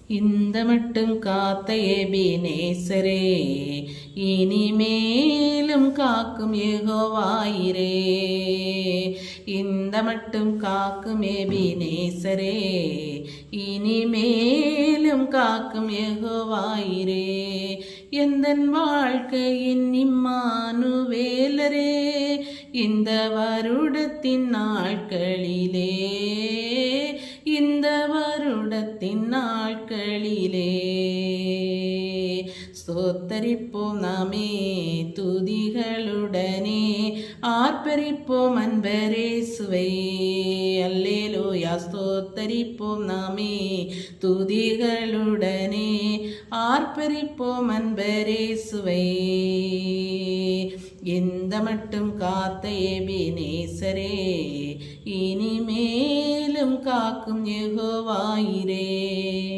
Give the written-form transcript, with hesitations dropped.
இந்த மட்டும் காத்த எபினேசரே, இனிமேலும் காக்கும் யெகோவாயிரே. இந்த மட்டும் காக்கும் எபினேசரே, இனிமேலும் காக்கும் யெகோவாயிரே. எந்தன் வாழ்க்கையின் இம்மானுவேலரே, இந்த வருடத்தின் நாட்களிலே, இந்த வருடத்தின் நாட்களிலே ஸ்தோத்தரிப்போம் நாமே துதிகளுடனே, ஆர்ப்பரிப்போம் அன்பரேசுவை. அல்லேலூயா. ஸ்தோத்தரிப்போம் நாமே துதிகளுடனே, ஆர்ப்பரிப்போம் அன்பரேசுவை. இந்த மட்டும் காத்த எபினேசரே, இனிமேலும் காக்கும் யெகோவாயிரே.